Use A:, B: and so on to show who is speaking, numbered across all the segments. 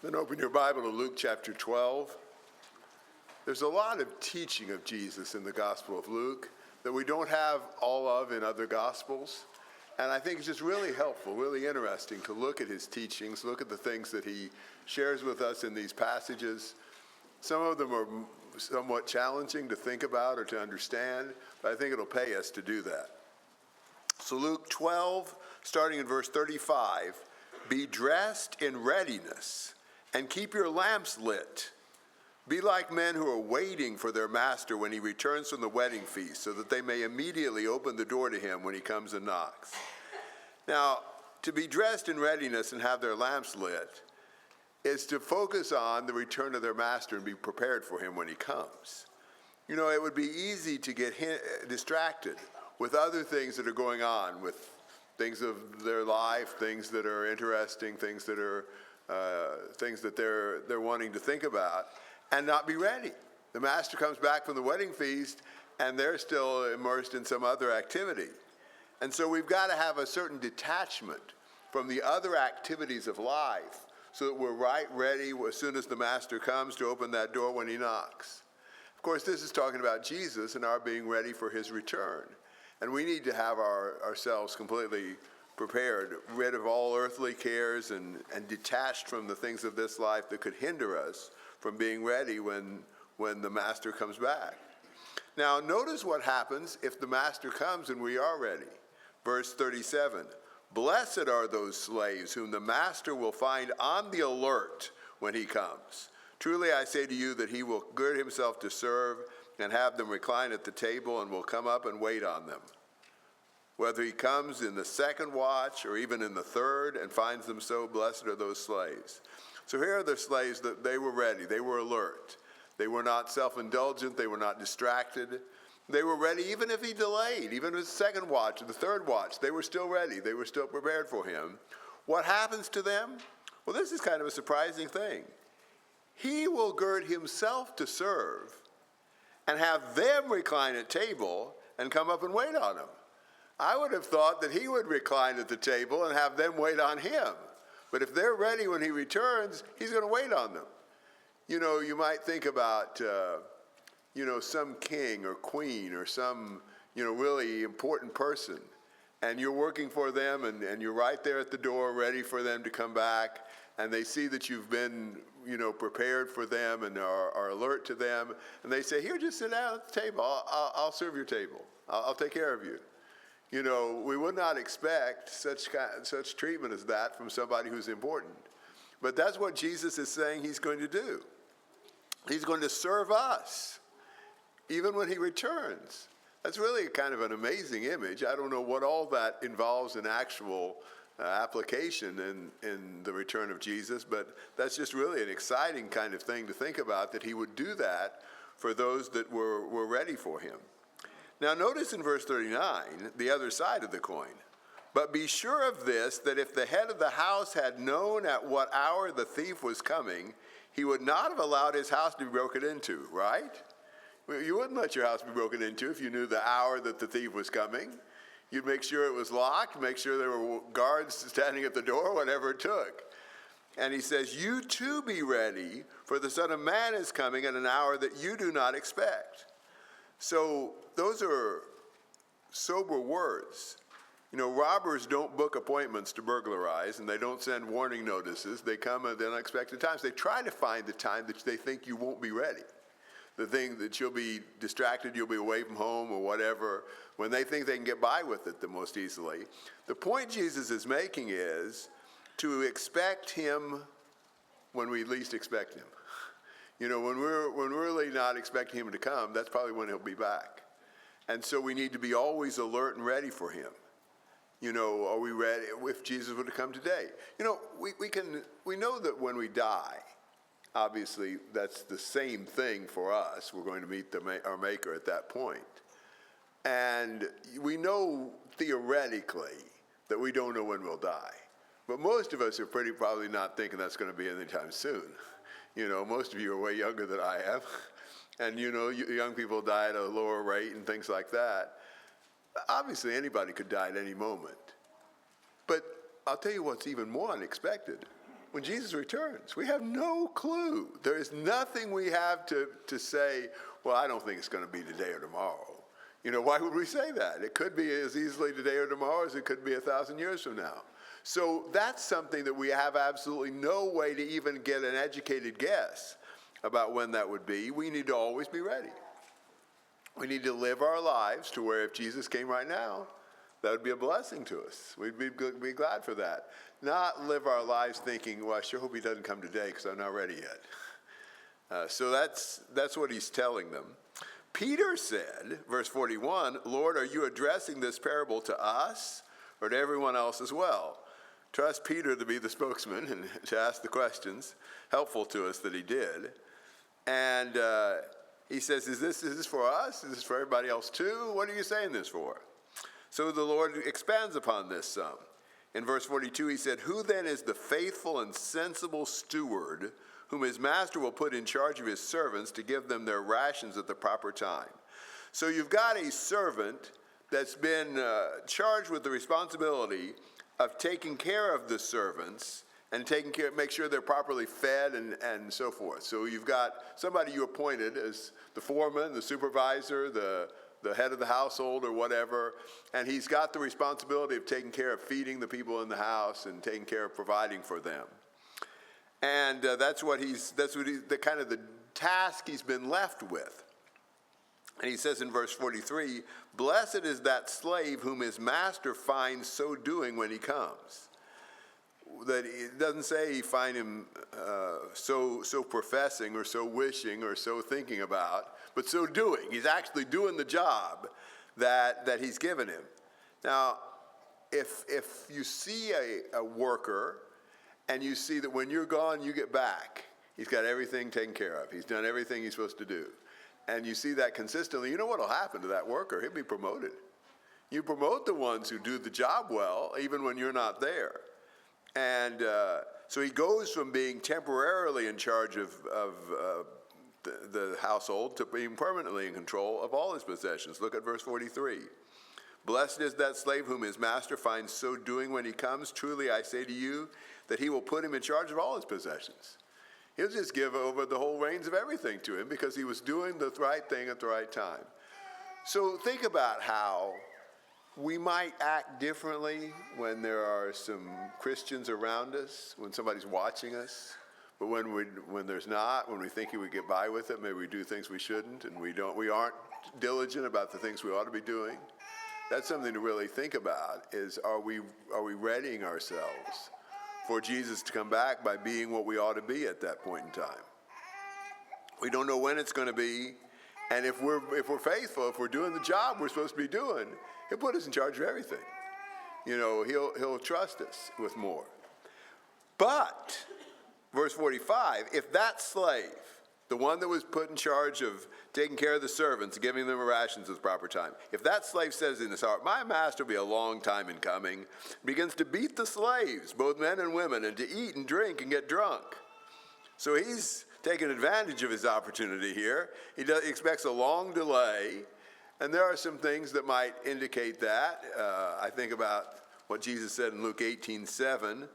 A: Then open your Bible to Luke chapter 12. There's a lot of teaching of Jesus in the Gospel of Luke that we don't have all of in other Gospels. And I think it's just really helpful, really interesting to look at his teachings, look at the things that he shares with us in these passages. Some of them are somewhat challenging to think about or to understand, but I think it'll pay us to do that. So Luke 12, starting in verse 35, be dressed in readiness and keep your lamps lit. Be like men who are waiting for their master when he returns from the wedding feast, so that they may immediately open the door to him when he comes and knocks. Now, to be dressed in readiness and have their lamps lit is to focus on the return of their master and be prepared for him when he comes. You know, it would be easy to get distracted with other things that are going on, with things of their life, things that are interesting, things that they're wanting to think about, and not be ready. The master comes back from the wedding feast, and they're still immersed in some other activity. And so we've got to have a certain detachment from the other activities of life so that we're right ready as soon as the master comes to open that door when he knocks. Of course, this is talking about Jesus and our being ready for his return. And we need to have ourselves completely prepared, rid of all earthly cares and detached from the things of this life that could hinder us from being ready when the master comes back. Now, notice what happens if the master comes and we are ready. Verse 37, blessed are those slaves whom the master will find on the alert when he comes. Truly I say to you that he will gird himself to serve and have them recline at the table and will come up and wait on them. Whether he comes in the second watch or even in the third and finds them so, blessed are those slaves. So here are the slaves that they were ready, they were alert. They were not self-indulgent, they were not distracted. They were ready even if he delayed, even the second watch or the third watch, they were still ready, they were still prepared for him. What happens to them? Well, this is kind of a surprising thing. He will gird himself to serve and have them recline at table and come up and wait on him. I would have thought that he would recline at the table and have them wait on him. But if they're ready when he returns, he's going to wait on them. You know, you might think about, some king or queen or some, really important person. And you're working for them and you're right there at the door ready for them to come back. And they see that you've been, prepared for them and are alert to them. And they say, here, just sit down at the table. I'll serve your table. I'll take care of you. You know, we would not expect such treatment as that from somebody who's important. But that's what Jesus is saying he's going to do. He's going to serve us, even when he returns. That's really kind of an amazing image. I don't know what all that involves in actual application in the return of Jesus, but that's just really an exciting kind of thing to think about, that he would do that for those that were ready for him. Now notice in verse 39, the other side of the coin. But be sure of this, that if the head of the house had known at what hour the thief was coming, he would not have allowed his house to be broken into, right? You wouldn't let your house be broken into if you knew the hour that the thief was coming. You'd make sure it was locked, make sure there were guards standing at the door, whatever it took. And he says, you too be ready, for the Son of Man is coming at an hour that you do not expect. So those are sober words. You know, robbers don't book appointments to burglarize, and they don't send warning notices. They come at unexpected times. They try to find the time that they think you won't be ready. The thing that you'll be distracted, you'll be away from home or whatever, when they think they can get by with it the most easily. The point Jesus is making is to expect him when we least expect him. You know, when we're really not expecting him to come, that's probably when he'll be back. And so we need to be always alert and ready for him. You know, are we ready if Jesus were to come today? You know, we know that when we die, obviously that's the same thing for us. We're going to meet our Maker at that point. And we know theoretically that we don't know when we'll die. But most of us are probably not thinking that's going to be anytime soon. You know, most of you are way younger than I am. And, young people die at a lower rate and things like that. Obviously, anybody could die at any moment. But I'll tell you what's even more unexpected. when Jesus returns. We have no clue. There is nothing we have to say, well, I don't think it's going to be today or tomorrow. Why would we say that? It could be as easily today or tomorrow as it could be 1,000 years from now. So that's something that we have absolutely no way to even get an educated guess about when that would be. We need to always be ready. We need to live our lives to where if Jesus came right now, that would be a blessing to us. We'd be glad for that. Not live our lives thinking, well, I sure hope he doesn't come today because I'm not ready yet. So that's what he's telling them. Peter said, verse 41, Lord, are you addressing this parable to us or to everyone else as well? Trust Peter to be the spokesman and to ask the questions. Helpful to us that he did. And he says, is this for us? Is this for everybody else too? What are you saying this for? So the Lord expands upon this some. In verse 42, he said, who then is the faithful and sensible steward whom his master will put in charge of his servants to give them their rations at the proper time? So you've got a servant that's been charged with the responsibility of taking care of the servants and make sure they're properly fed and so forth. So you've got somebody you appointed as the foreman, the supervisor, the head of the household or whatever, and he's got the responsibility of taking care of feeding the people in the house and taking care of providing for them. And that's the kind of the task he's been left with. And he says in verse 43, blessed is that slave whom his master finds so doing when he comes. That it doesn't say he find him so professing or so wishing or so thinking about, but so doing. He's actually doing the job that he's given him. Now, if you see a worker and you see that when you're gone, you get back, he's got everything taken care of. He's done everything he's supposed to do. And you see that consistently, you know what will happen to that worker? He'll be promoted. You promote the ones who do the job well, even when you're not there. And so he goes from being temporarily in charge of the household to being permanently in control of all his possessions. Look at verse 43. Blessed is that slave whom his master finds so doing when he comes. Truly I say to you that he will put him in charge of all his possessions. He'll just give over the whole reins of everything to him because he was doing the right thing at the right time. So think about how we might act differently when there are some Christians around us, when somebody's watching us. But when there's not, when we think we get by with it, maybe we do things we shouldn't, and we aren't diligent about the things we ought to be doing. That's something to really think about, is are we readying ourselves for Jesus to come back by being what we ought to be at that point in time? We don't know when it's going to be, and if we're faithful, if we're doing the job we're supposed to be doing, he'll put us in charge of everything. He'll trust us with more. But verse 45, if that slave, the one that was put in charge of taking care of the servants, giving them rations at the proper time, if that slave says in his heart, my master will be a long time in coming, begins to beat the slaves, both men and women, and to eat and drink and get drunk. So he's taking advantage of his opportunity here. He expects a long delay, and there are some things that might indicate that. I think about what Jesus said in Luke 18:7.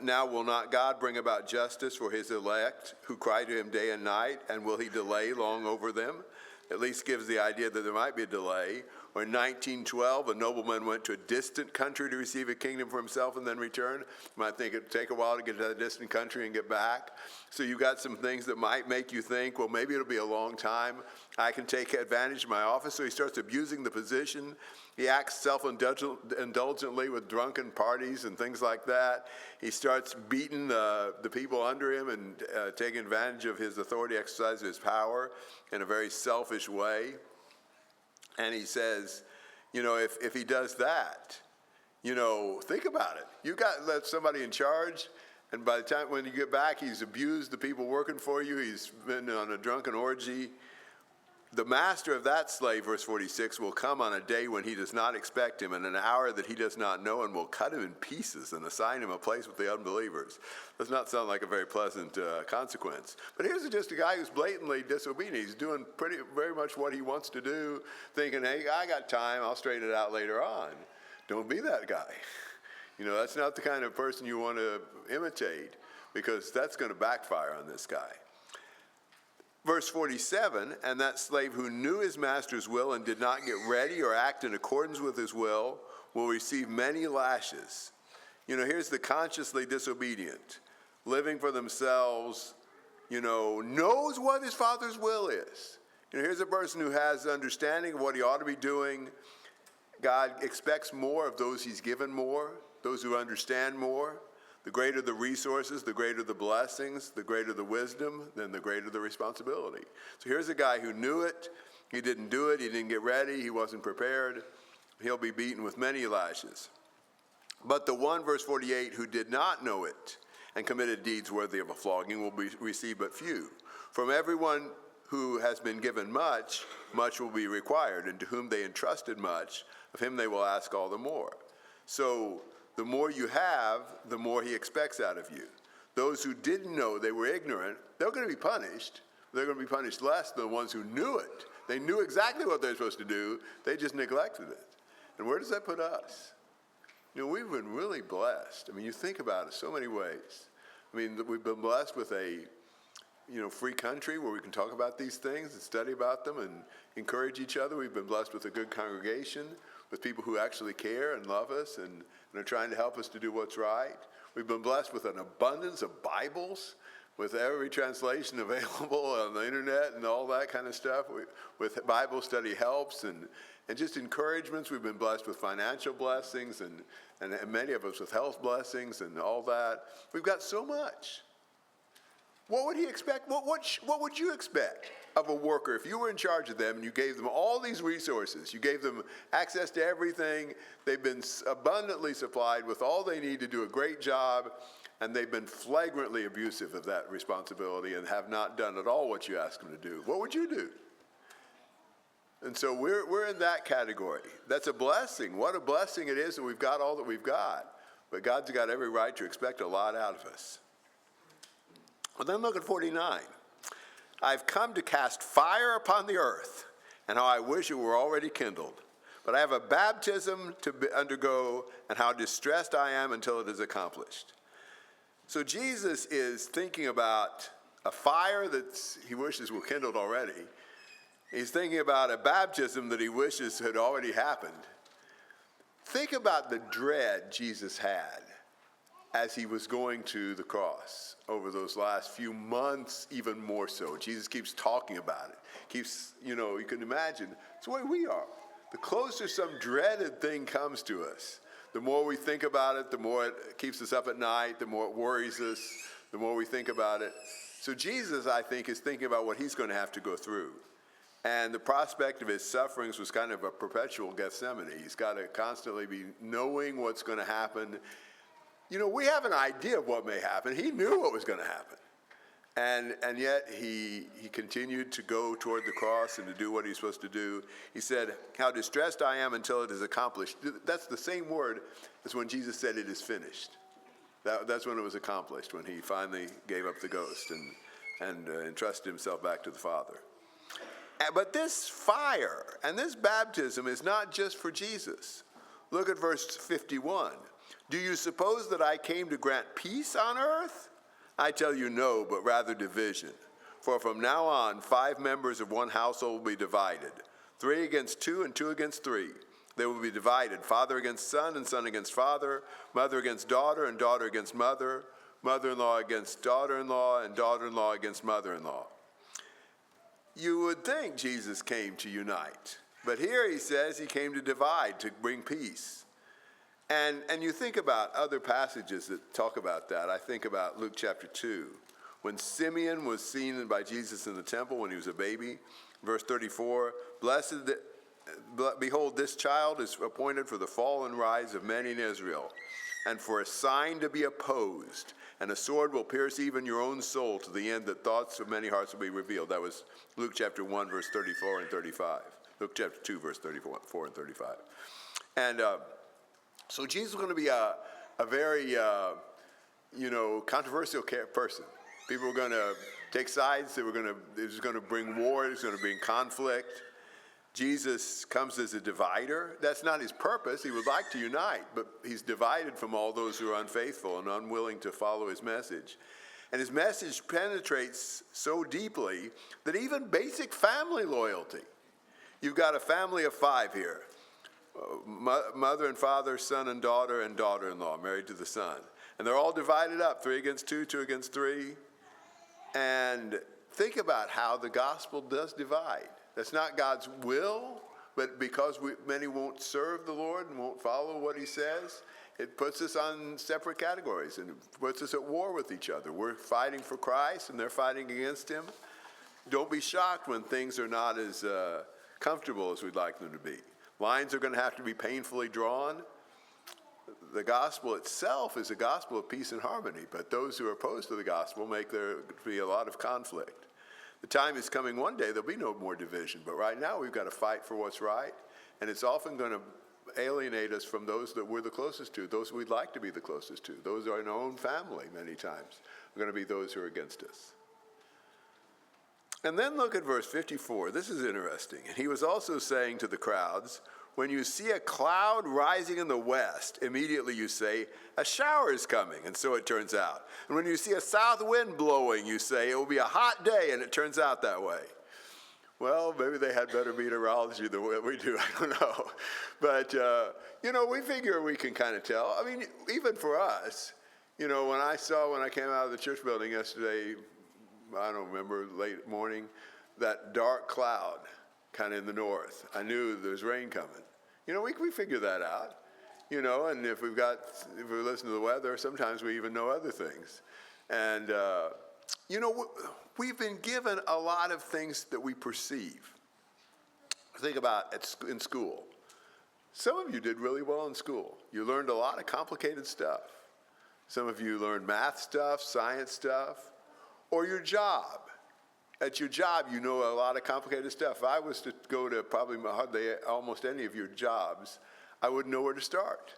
A: Now will not God bring about justice for his elect who cry to him day and night, and will he delay long over them? At least gives the idea that there might be a delay. Or in 1912, a nobleman went to a distant country to receive a kingdom for himself and then return. You might think it'd take a while to get to that distant country and get back. So you've got some things that might make you think, well, maybe it'll be a long time. I can take advantage of my office. So he starts abusing the position. He acts self-indulgently with drunken parties and things like that. He starts beating the people under him and taking advantage of his authority, exercise of his power in a very selfish way. And he says, if he does that, think about it. You got somebody in charge, and by the time when you get back, he's abused the people working for you. He's been on a drunken orgy. The master of that slave, verse 46, will come on a day when he does not expect him, and an hour that he does not know, and will cut him in pieces and assign him a place with the unbelievers. Does not sound like a very pleasant consequence. But here's just a guy who's blatantly disobedient. He's doing very much what he wants to do, thinking, hey, I got time, I'll straighten it out later on. Don't be that guy. That's not the kind of person you want to imitate. because that's going to backfire on this guy. Verse 47, and that slave who knew his master's will and did not get ready or act in accordance with his will receive many lashes. Here's the consciously disobedient, living for themselves, knows what his father's will is. Here's a person who has understanding of what he ought to be doing. God expects more of those he's given more, those who understand more. The greater the resources, the greater the blessings, the greater the wisdom, then the greater the responsibility. So here's a guy who knew it. He didn't do it. He didn't get ready. He wasn't prepared. He'll be beaten with many lashes. But the one, verse 48, who did not know it and committed deeds worthy of a flogging will receive but few. From everyone who has been given much, much will be required, and to whom they entrusted much, of him they will ask all the more. So the more you have, the more he expects out of you. Those who didn't know, they were ignorant, they're going to be punished. They're going to be punished less than the ones who knew it. They knew exactly what they're supposed to do. They just neglected it. And where does that put us? We've been really blessed. You think about it so many ways. We've been blessed with a free country where we can talk about these things and study about them and encourage each other. We've been blessed with a good congregation, with people who actually care and love us and are trying to help us to do what's right. We've been blessed with an abundance of Bibles, with every translation available on the internet and all that kind of stuff, with Bible study helps and just encouragements. We've been blessed with financial blessings and many of us with health blessings and all that. We've got so much. What would he expect? What would you expect of a worker if you were in charge of them and you gave them all these resources? You gave them access to everything. They've been abundantly supplied with all they need to do a great job, and they've been flagrantly abusive of that responsibility and have not done at all what you ask them to do. What would you do? And so we're in that category. That's a blessing. What a blessing it is that we've got all that we've got. But God's got every right to expect a lot out of us. Well, then look at 49. I've come to cast fire upon the earth, and how I wish it were already kindled. But I have a baptism to undergo, and how distressed I am until it is accomplished. So Jesus is thinking about a fire that he wishes were kindled already. He's thinking about a baptism that he wishes had already happened. Think about the dread Jesus had as he was going to the cross over those last few months, even more so. Jesus keeps talking about it. You can imagine, it's the way we are. The closer some dreaded thing comes to us, the more we think about it, the more it keeps us up at night, the more it worries us, the more we think about it. So Jesus, I think, is thinking about what he's going to have to go through. And the prospect of his sufferings was kind of a perpetual Gethsemane. He's got to constantly be knowing what's going to happen. We have an idea of what may happen. He knew what was going to happen. And yet he continued to go toward the cross and to do what he's supposed to do. He said, how distressed I am until it is accomplished. That's the same word as when Jesus said it is finished. That's when it was accomplished, when he finally gave up the ghost and entrusted himself back to the Father. But this fire and this baptism is not just for Jesus. Look at verse 51. Do you suppose that I came to grant peace on earth? I tell you no, but rather division. For from now on, 5 members of one household will be divided, 3 against 2 and 2 against 3. They will be divided, father against son and son against father, mother against daughter and daughter against mother, mother-in-law against daughter-in-law and daughter-in-law against mother-in-law. You would think Jesus came to unite, but here he says he came to divide, to bring peace. And you think about other passages that talk about that. I think about Luke chapter 2, when Simeon was seen by Jesus in the temple when he was a baby. Verse 34, behold, this child is appointed for the fall and rise of many in Israel, and for a sign to be opposed, and a sword will pierce even your own soul, to the end that thoughts of many hearts will be revealed. That was Luke chapter 1, verse 34 and 35. Luke chapter 2, verse 34 and 35. And so Jesus is going to be a very, controversial person. People are going to take sides. There's going to bring war. There's going to bring conflict. Jesus comes as a divider. That's not his purpose. He would like to unite, but he's divided from all those who are unfaithful and unwilling to follow his message. And his message penetrates so deeply that even basic family loyalty. You've got a family of 5 here. Mother and father, son and daughter-in-law married to the son. And they're all divided up, 3 against 2, 2 against 3. And think about how the gospel does divide. That's not God's will, but because many won't serve the Lord and won't follow what he says, it puts us on separate categories and it puts us at war with each other. We're fighting for Christ and they're fighting against him. Don't be shocked when things are not as comfortable as we'd like them to be. Lines are going to have to be painfully drawn. The gospel itself is a gospel of peace and harmony, but those who are opposed to the gospel make there be a lot of conflict. The time is coming one day, there'll be no more division, but right now we've got to fight for what's right, and it's often going to alienate us from those that we're the closest to, those we'd like to be the closest to. Those are in our own family many times are going to be those who are against us. And then look at verse 54. This is interesting. And he was also saying to the crowds, when you see a cloud rising in the west, immediately you say, a shower is coming, and so it turns out. And when you see a south wind blowing, you say, it will be a hot day, and it turns out that way. Well, maybe they had better meteorology than we do, I don't know. But, we figure we can kind of tell. I mean, even for us, when I came out of the church building yesterday, I don't remember, late morning, that dark cloud kind of in the north. I knew there's rain coming. We figure that out, and if we listen to the weather, sometimes we even know other things. And, we've been given a lot of things that we perceive. Think about in school. Some of you did really well in school. You learned a lot of complicated stuff. Some of you learned math stuff, science stuff, or your job. At your job, you know a lot of complicated stuff. If I was to go to probably almost any of your jobs, I wouldn't know where to start.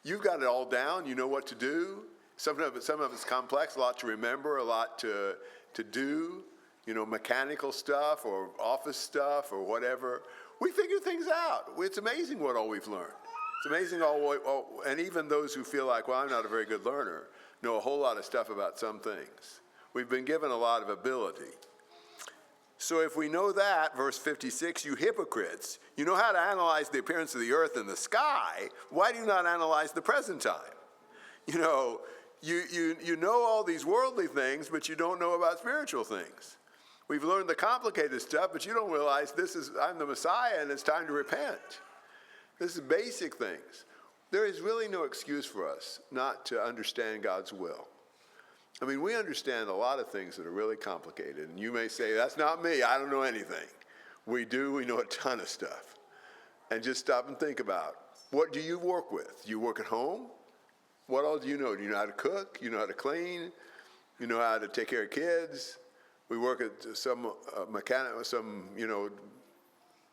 A: You've got it all down. You know what to do. Some of it's complex, a lot to remember, a lot to do, mechanical stuff or office stuff or whatever. We figure things out. It's amazing what all we've learned. It's amazing and even those who feel like, well, I'm not a very good learner, know a whole lot of stuff about some things. We've been given a lot of ability. So if we know that, verse 56, you hypocrites, you know how to analyze the appearance of the earth and the sky. Why do you not analyze the present time? You know all these worldly things, but you don't know about spiritual things. We've learned the complicated stuff, but you don't realize I'm the Messiah and it's time to repent. This is basic things. There is really no excuse for us not to understand God's will. I mean, we understand a lot of things that are really complicated, and you may say, that's not me, I don't know anything. We do, we know a ton of stuff. And just stop and think about, what do you work with? Do you work at home? What all do you know? Do you know how to cook? You know how to clean? You know how to take care of kids? We work at some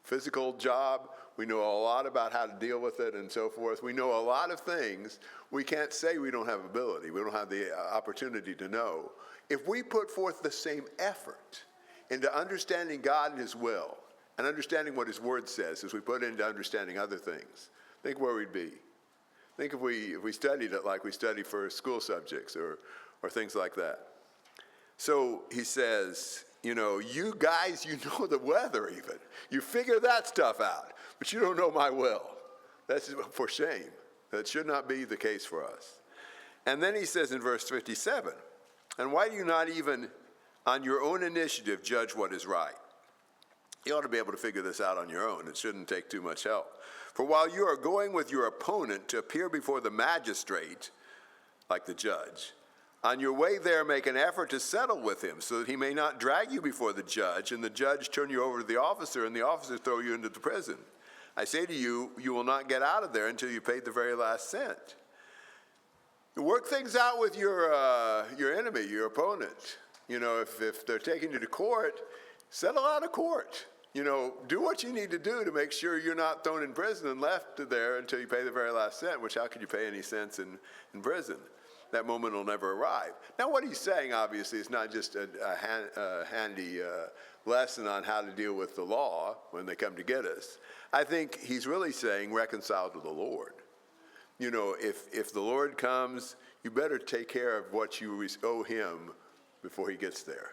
A: physical job. We know a lot about how to deal with it and so forth. We know a lot of things. We can't say we don't have ability. We don't have the opportunity to know. If we put forth the same effort into understanding God and his will and understanding what his word says as we put into understanding other things, think where we'd be. Think if we studied it like we study for school subjects or things like that. So he says, you guys, you know the weather even. You figure that stuff out, but you don't know my will. That's for shame. That should not be the case for us. And then he says in verse 57, and why do you not even on your own initiative judge what is right? You ought to be able to figure this out on your own. It shouldn't take too much help. For while you are going with your opponent to appear before the magistrate, like the judge, on your way there make an effort to settle with him so that he may not drag you before the judge and the judge turn you over to the officer and the officer throw you into the prison. I say to you, you will not get out of there until you paid the very last cent. Work things out with your enemy, your opponent. If they're taking you to court, settle out of court. Do what you need to do to make sure you're not thrown in prison and left there until you pay the very last cent, which how could you pay any cents in prison? That moment will never arrive. Now, what he's saying, obviously, is not just a handy lesson on how to deal with the law when they come to get us. I think he's really saying reconcile to the Lord. If the Lord comes, you better take care of what you owe him before he gets there.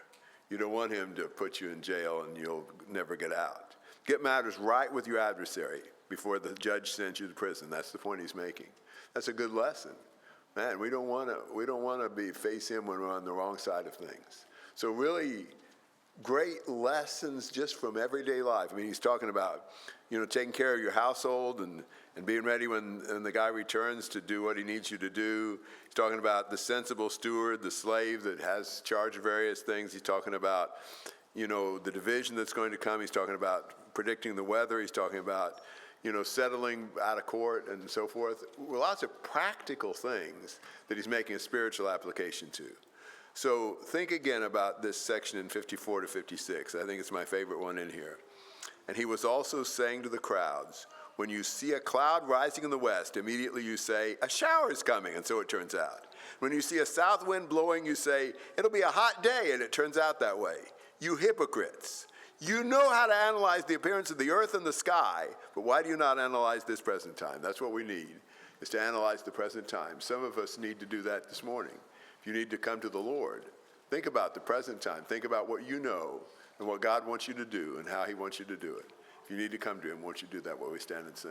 A: You don't want him to put you in jail and you'll never get out. Get matters right with your adversary before the judge sends you to prison. That's the point he's making. That's a good lesson. Man, we don't want to face him when we're on the wrong side of things. So really great lessons just from everyday life. I mean, he's talking about, taking care of your household and being ready when the guy returns to do what he needs you to do. He's talking about the sensible steward, the slave that has charge of various things. He's talking about, the division that's going to come. He's talking about predicting the weather. He's talking about, settling out of court and so forth. Lots of practical things that he's making a spiritual application to. So think again about this section in 54 to 56. I think it's my favorite one in here. And he was also saying to the crowds, when you see a cloud rising in the west, immediately you say, a shower is coming, and so it turns out. When you see a south wind blowing, you say, it'll be a hot day, and it turns out that way. You hypocrites. You know how to analyze the appearance of the earth and the sky, but why do you not analyze this present time? That's what we need, is to analyze the present time. Some of us need to do that this morning. If you need to come to the Lord, think about the present time. Think about what you know and what God wants you to do and how he wants you to do it. If you need to come to him, won't you do that while we stand and sing?